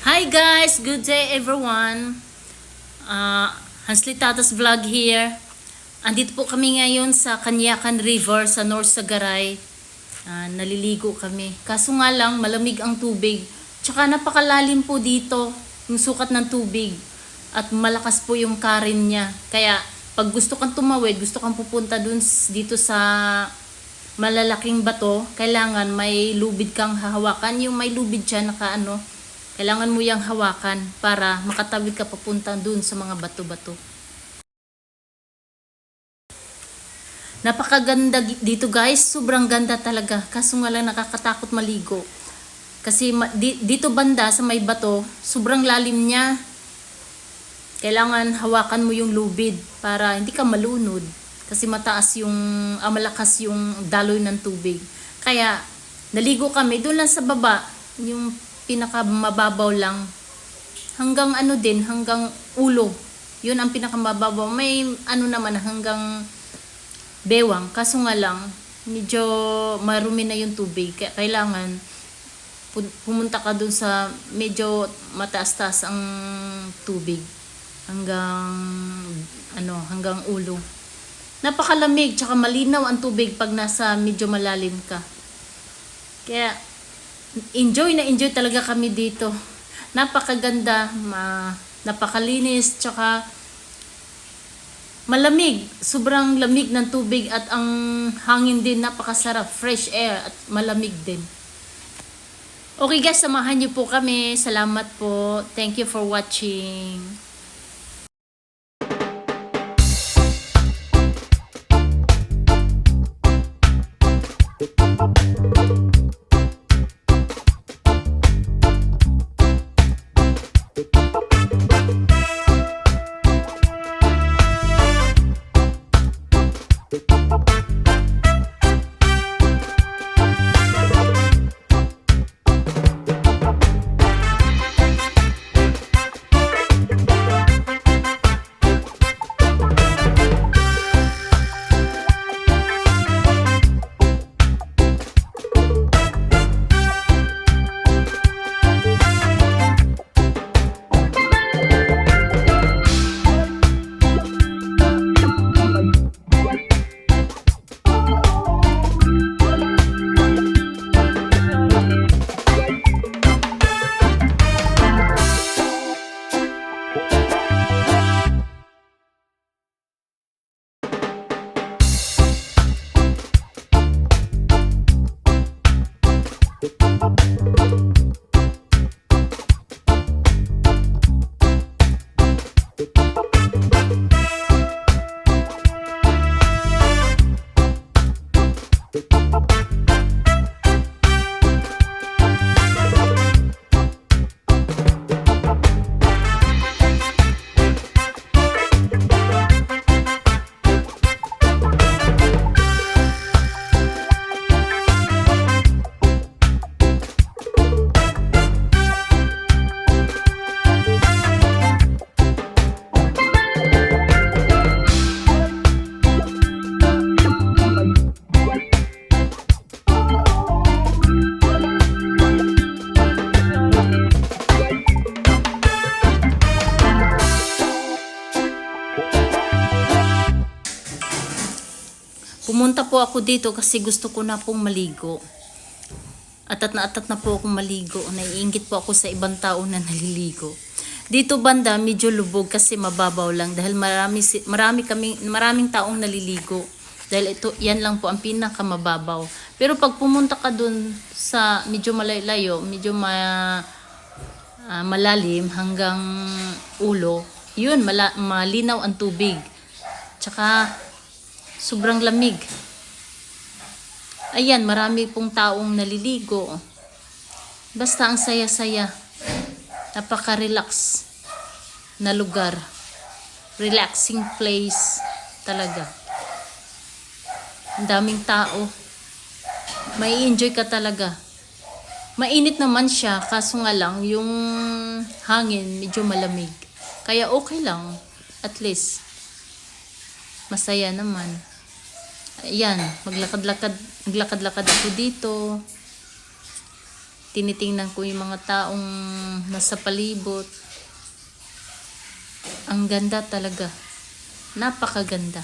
Hi guys! Good day everyone! Hansli Tatas Vlog here. Andito po kami ngayon sa Kanyakan River sa North Sagaray. Naliligo kami. Kaso nga lang malamig ang tubig. Tsaka napakalalim po dito yung sukat ng tubig. At malakas po yung karin niya. Kaya pag gusto kang tumawid, gusto kang pupunta dito sa malalaking bato, kailangan may lubid kang hahawakan. Yung may lubid siya kailangan mo yang hawakan para makatawid ka papunta dun sa mga bato-bato. Napakaganda dito guys, sobrang ganda talaga. Kaso nga lang nakakatakot maligo. Kasi dito banda sa may bato, sobrang lalim niya. Kailangan hawakan mo yung lubid para hindi ka malunod. Kasi malakas yung daloy ng tubig. Kaya naligo kami doon lang sa baba, yung pinakamababaw lang. Hanggang hanggang ulo. Yun ang pinakamababaw. May naman hanggang bewang. Kaso nga lang, medyo marumi na yung tubig. Kaya kailangan pumunta ka dun sa medyo mataas-taas ang tubig. Hanggang ulo. Napakalamig, tsaka malinaw ang tubig pag nasa medyo malalim ka. Kaya enjoy talaga kami dito. Napakaganda, napakalinis, tsaka malamig. Sobrang lamig ng tubig at ang hangin din napakasarap, fresh air at malamig din. Okay guys, samahan niyo po kami. Salamat po. Thank you for watching. Pumunta po ako dito kasi gusto ko na pong maligo. Atat na po akong maligo. Naiinggit po ako sa ibang tao na naliligo. Dito banda medyo lubog kasi mababaw lang dahil maraming taong naliligo. Dahil yan lang po ang pinakamababaw. Pero pag pumunta ka dun sa medyo malayo, medyo malalim hanggang ulo, yun malinaw ang tubig. Tsaka sobrang lamig. Ayan, marami pong taong naliligo. Basta ang saya-saya. Napaka-relax na lugar. Relaxing place talaga. Ang daming tao. May enjoy ka talaga. Mainit naman siya, kaso nga lang yung hangin medyo malamig. Kaya okay lang. At least masaya naman. Ayan, naglakad-lakad ako dito. tinitingnan ko yung mga taong nasa palibot. Ang ganda talaga. Napakaganda.